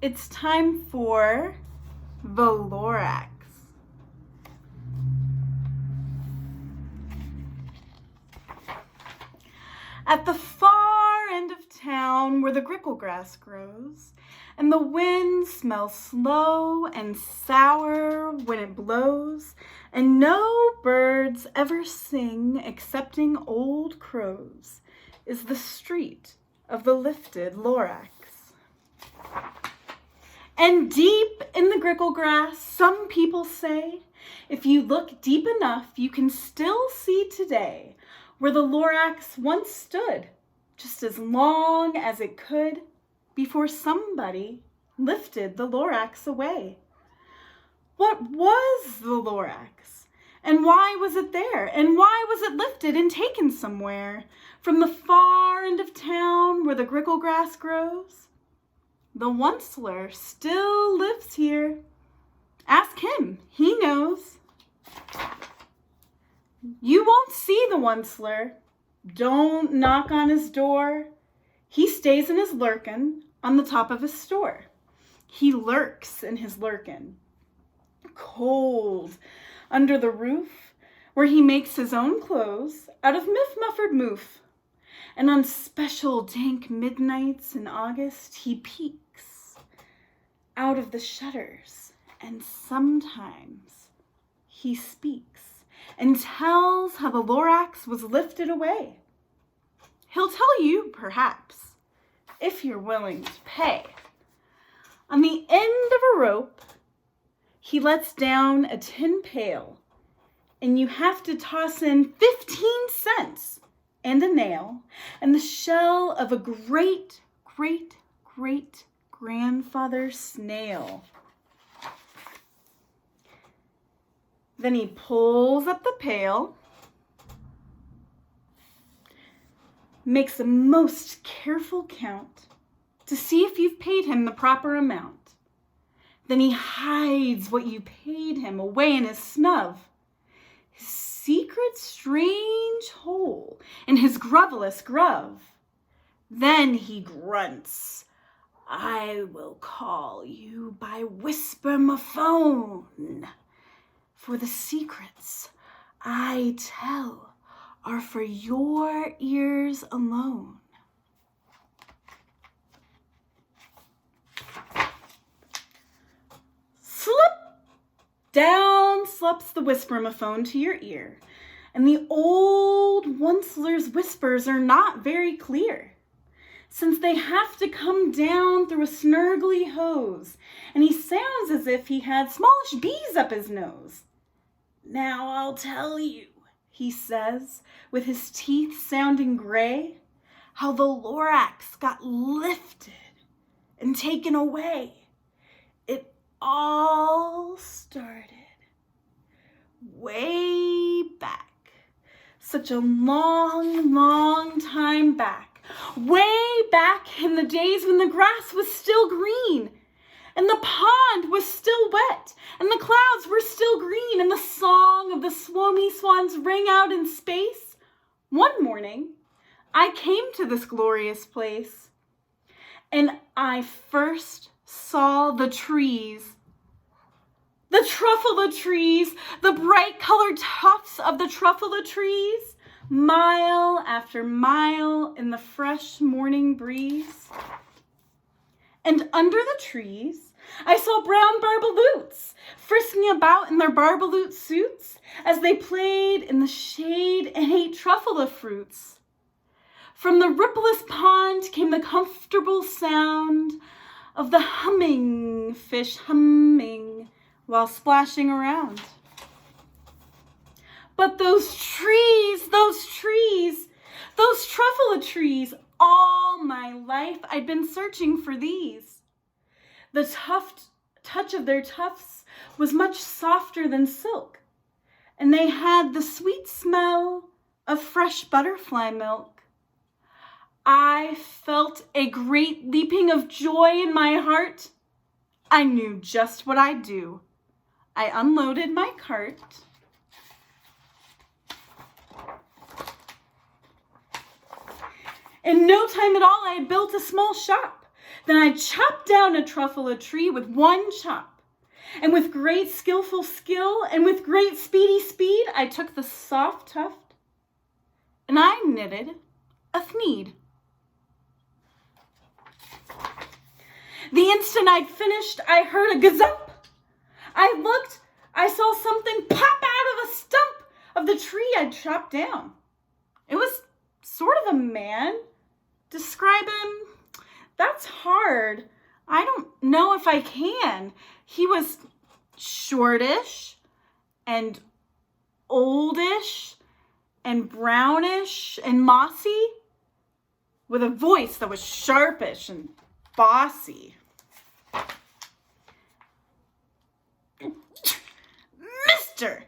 It's time for the Lorax. At the far end of town where the grickle grass grows, and the wind smells slow and sour when it blows, and no birds ever sing excepting old crows, is the street of the lifted Lorax. And deep in the grickle grass, some people say, if you look deep enough, you can still see today where the Lorax once stood, just as long as it could, before somebody lifted the Lorax away. What was the Lorax? And why was it there? And why was it lifted and taken somewhere from the far end of town where the grickle grass grows? The Onceler still lives here. Ask him, he knows. You won't see the Onceler. Don't knock on his door. He stays in his lurkin' on the top of his store. He lurks in his lurkin', cold under the roof, where he makes his own clothes out of Mufford Moof. And on special dank midnights in August, he peeks out of the shutters, and sometimes he speaks and tells how the Lorax was lifted away. He'll tell you, perhaps, if you're willing to pay. On the end of a rope, he lets down a tin pail, and you have to toss in 15 cents and a nail, and the shell of a great, great, great grandfather snail. Then he pulls up the pail, makes a most careful count to see if you've paid him the proper amount. Then he hides what you paid him away in his snub, his secret strange hole in his grovelous grove. Then he grunts, I will call you by whisper my phone, for the secrets I tell are for your ears alone. Slip! Down slops the whisper-ma-phone to your ear, and the old Onceler's whispers are not very clear, since they have to come down through a snurgly hose, and he sounds as if he had smallish bees up his nose. Now I'll tell you, he says, with his teeth sounding gray, how the Lorax got lifted and taken away. It all started way back, such a long, long time back, way back in the days when the grass was still green, and the pond was still wet, and the clouds were still green, and the song of the swomy swans rang out in space. One morning, I came to this glorious place, and I first saw the trees. The truffula trees, the bright-colored tufts of the truffula trees, mile after mile in the fresh morning breeze. And under the trees, I saw brown barbaloots frisking about in their barbaloot suits as they played in the shade and ate truffula fruits. From the rippleless pond came the comfortable sound of the humming fish humming while splashing around. But those trees, those truffula trees, all my life I'd been searching for these. The touch of their tufts was much softer than silk, and they had the sweet smell of fresh butterfly milk. I felt a great leaping of joy in my heart. I knew just what I'd do. I unloaded my cart. In no time at all, I had built a small shop Then I chopped down a truffle tree with one chop. And with great skillful skill and with great speedy speed, I took the soft tuft and I knitted a thneed. The instant I'd finished, I heard a gazump. I looked, I saw something pop out of a stump of the tree I'd chopped down. It was sort of a man. Describe him? That's hard. I don't know if I can. He was shortish and oldish and brownish and mossy with a voice that was sharpish and bossy. Mister,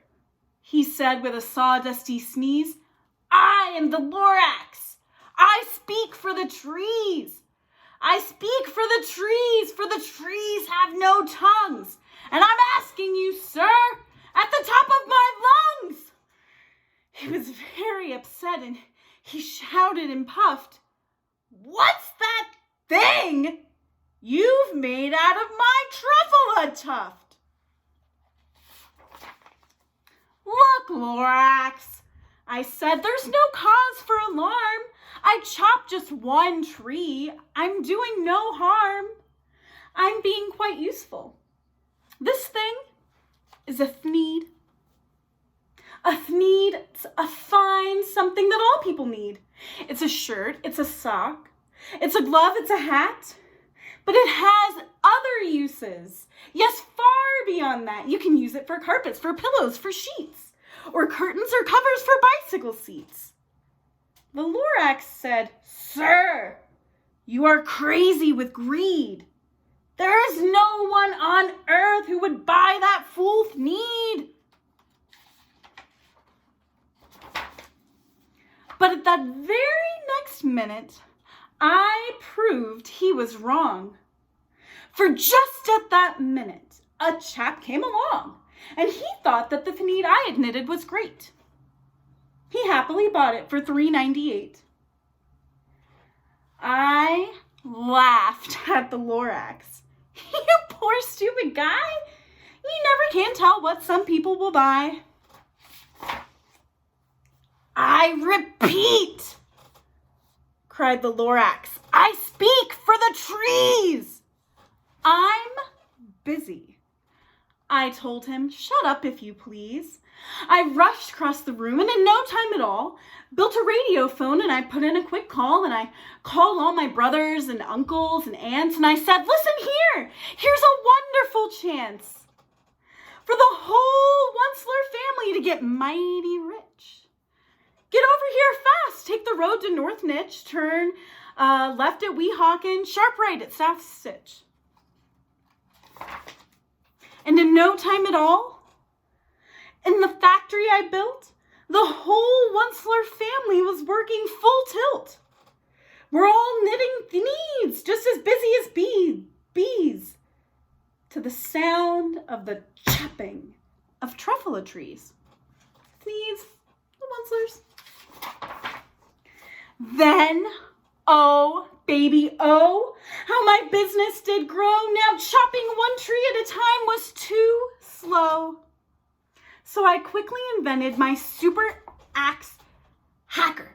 he said with a sawdusty sneeze, I am the Lorax. I speak for the trees. I speak for the trees have no tongues. And I'm asking you, sir, at the top of my lungs. He was very upset and he shouted and puffed, What's that thing you've made out of my truffle tuft? Look, Lorax, I said, there's no cause for alarm. I chopped just one tree. I'm doing no harm. I'm being quite useful. This thing is a thneed. A thneed's a fine something that all people need. It's a shirt, it's a sock, it's a glove, it's a hat, but it has other uses. Yes, far beyond that. You can use it for carpets, for pillows, for sheets, or curtains or covers for bicycle seats. The Lorax said, Sir, you are crazy with greed. There is no one on earth who would buy that fool thneed. But at that very next minute, I proved he was wrong. For just at that minute, a chap came along, and he thought that the thneed I had knitted was great. He happily bought it for $3.98. I laughed at the Lorax. You poor stupid guy. You never can tell what some people will buy. I repeat, cried the Lorax, I speak for the trees. I'm busy. I told him, shut up if you please. I rushed across the room and in no time at all built a radio phone and I put in a quick call and I called all my brothers and uncles and aunts and I said, listen here, here's a wonderful chance for the whole Onceler family to get mighty rich. Get over here fast, take the road to North Nitch, turn left at Weehawken, sharp right at South Stitch. And in no time at all, in the factory I built, the whole Onceler family was working full tilt. We're all knitting thneeds, just as busy as bees, to the sound of the chopping of truffle trees. Thneeds, the Oncelers. Then, oh, baby, oh, how my business did grow. Now chopping one tree at a time was too slow. So I quickly invented my super axe hacker,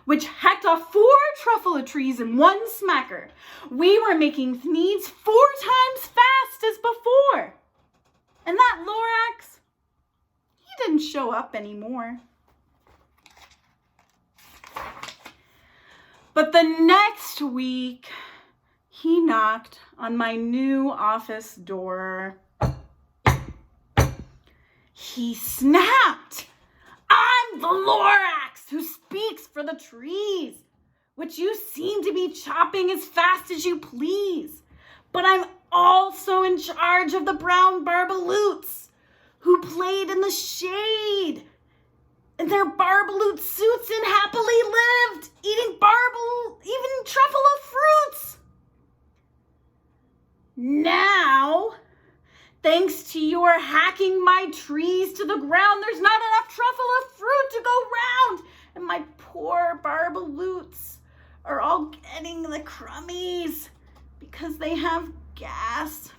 which hacked off 4 truffle trees in one smacker. We were making thneeds 4 times fast as before. And that Lorax, he didn't show up anymore. But the next week, he knocked on my new office door. He snapped, I'm the Lorax who speaks for the trees, which you seem to be chopping as fast as you please. But I'm also in charge of the brown barbaloots who played in the shade in their barbaloot suits and happily lived, eating even truffle fruits. Now, thanks to your hacking my trees to the ground, there's not enough truffle fruit to go round, and my poor barbaloots are all getting the crummies. they have gas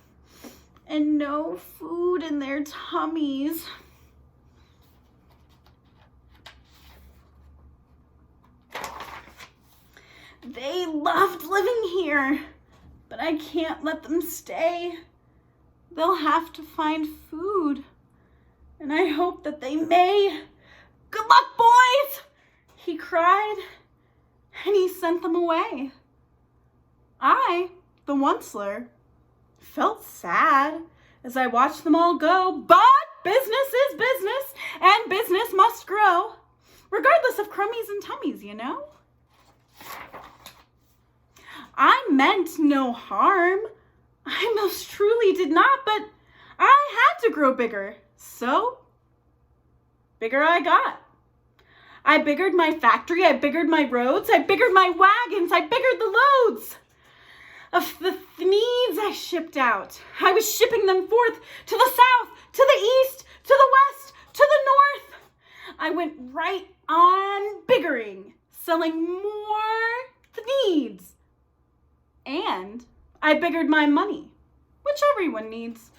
and no food in their tummies. They loved living here, but I can't let them stay. They'll have to find food, and I hope that they may. Good luck, boys, he cried, and he sent them away. I, the onceler, felt sad as I watched them all go, but business is business, and business must grow, regardless of crummies and tummies, you know? I meant no harm. I most truly did not, but I had to grow bigger, so bigger I got. I biggered my factory, I biggered my roads, I biggered my wagons, I biggered the loads of the needs I shipped out. I was shipping them forth to the south, to the east, to the west, to the north. I went right on biggering, selling more needs. And I biggered my money, which everyone needs.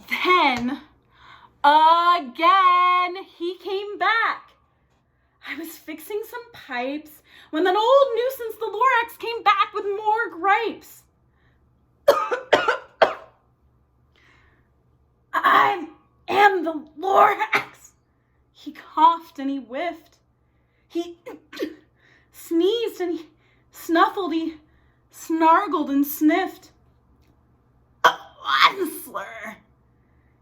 Then, again, he came back. I was fixing some pipes when that old nuisance, the Lorax, came back with more gripes. I am the Lorax. He coughed and he whiffed. He sneezed and he snuffled. He snargled and sniffed. Onceler,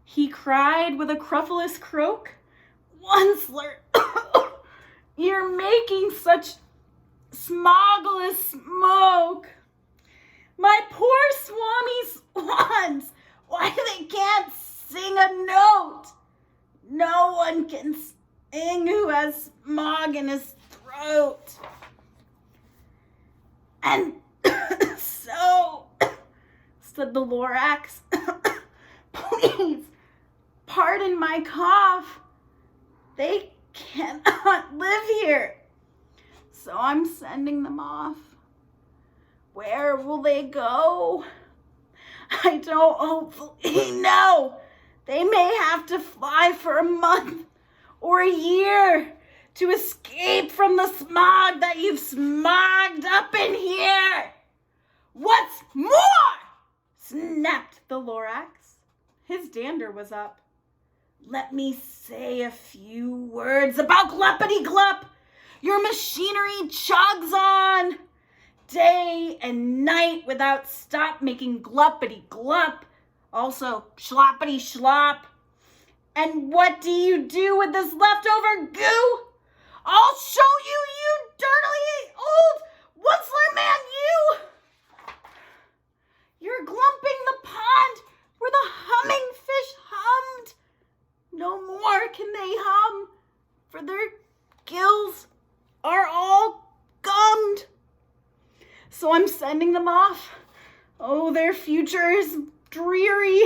he cried with a cruffulous croak. Onceler, you're making such smoggless smoke. My poor swami swans, why they can't sing a note? No one can sing who has smog in his throat. And so, said the Lorax, please, pardon my cough. They cannot live here. So I'm sending them off. Where will they go? I don't hopefully know. They may have to fly for a month or a year to escape from the smog that you've smogged up in here. What's more? Snapped the Lorax. His dander was up. Let me say a few words about Gluppity-Glup. Your machinery chugs on day and night without stop, making Gluppity-Glup. Also, Schloppity-Schlop. And what do you do with this leftover goo? I'll show you, you dirtily old onceler man, you! You're glumping the pond where the humming fish hummed. No more can they hum, for their gills are all gummed. So I'm sending them off. Oh, their future is dreary.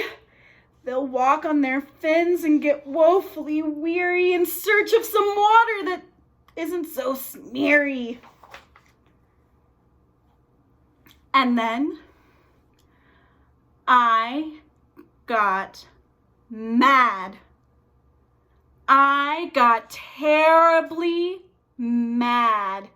They'll walk on their fins and get woefully weary in search of some water that isn't so smeary. And then I got mad. I got terribly mad.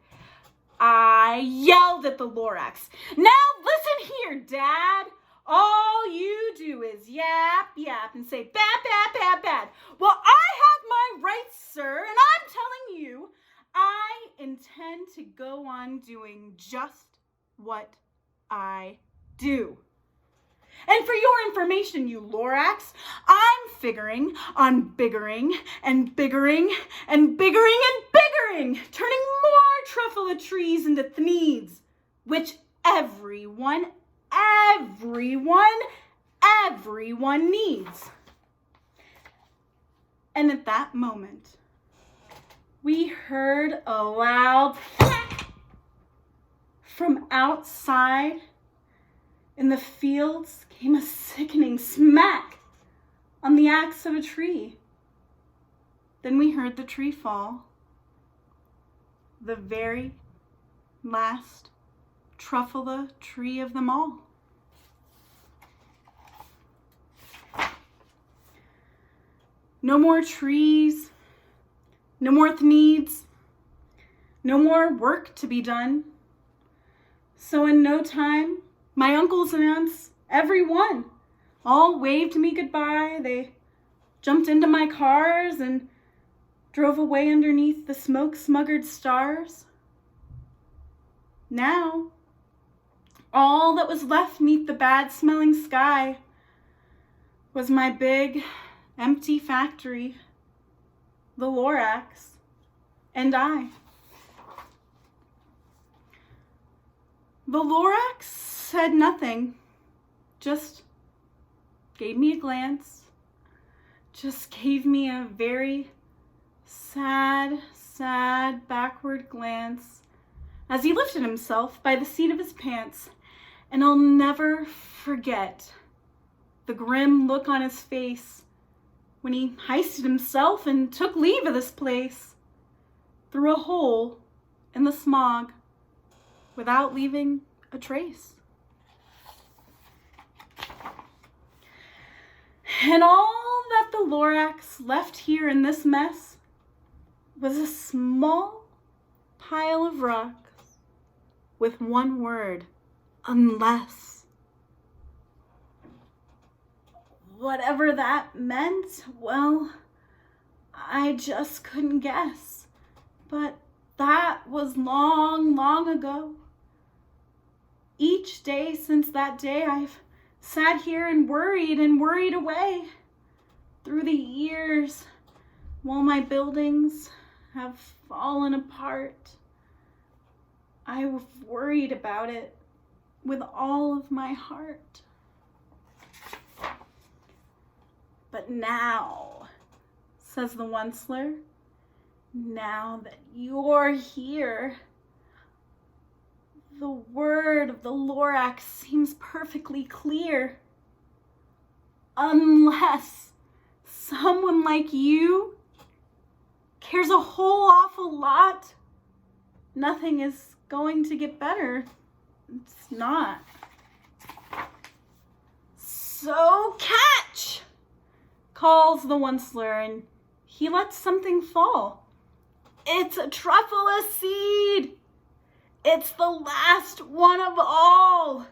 I yelled at the Lorax. Now listen here, Dad. All you do is yap, yap, and say bad, bad, bad, bad. Well, I have my rights, sir, and I'm telling you, I intend to go on doing just what I do. And for your information, you Lorax, I'm figuring on biggering and biggering and biggering and biggering, turning more truffula trees into thneeds, which everyone needs. And at that moment, we heard a loud thwack from outside. In the fields came a sickening smack on the axe of a tree. Then we heard the tree fall. The very last truffula tree of them all. No more trees, no more needs, no more work to be done. So in no time, my uncles and aunts, every one, all waved me goodbye. They jumped into my cars and drove away underneath the smoke-smuggered stars. Now, all that was left neath the bad-smelling sky was my big, empty factory, the Lorax, and I. The Lorax said nothing, just gave me a glance, just gave me a very sad backward glance as he lifted himself by the seat of his pants, and I'll never forget the grim look on his face when he heisted himself and took leave of this place through a hole in the smog without leaving a trace. And all that the Lorax left here in this mess was a small pile of rocks with one word, unless. Whatever that meant, well, I just couldn't guess. But that was long, long ago. Each day since that day, I've sat here and worried away through the years while my buildings have fallen apart. I've worried about it with all of my heart. But now, says the Onceler, now that you're here, the word of the Lorax seems perfectly clear. Unless someone like you cares a whole awful lot, nothing is going to get better. It's not. So catch, calls the Onceler, and he lets something fall. It's a truffula seed. It's the last one of all.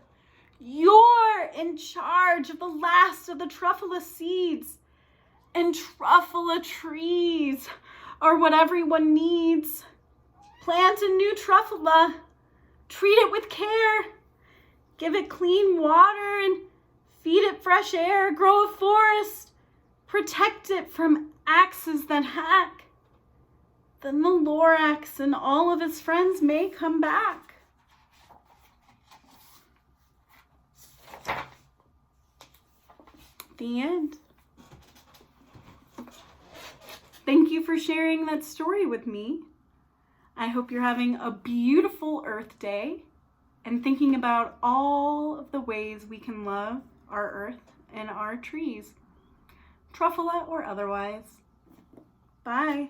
You're in charge of the last of the truffula seeds. And truffula trees are what everyone needs. Plant a new truffula. Treat it with care. Give it clean water and feed it fresh air. Grow a forest. Protect it from axes that hack. Then the Lorax and all of his friends may come back. The end. Thank you for sharing that story with me. I hope you're having a beautiful Earth Day and thinking about all of the ways we can love our earth and our trees, truffula or otherwise. Bye.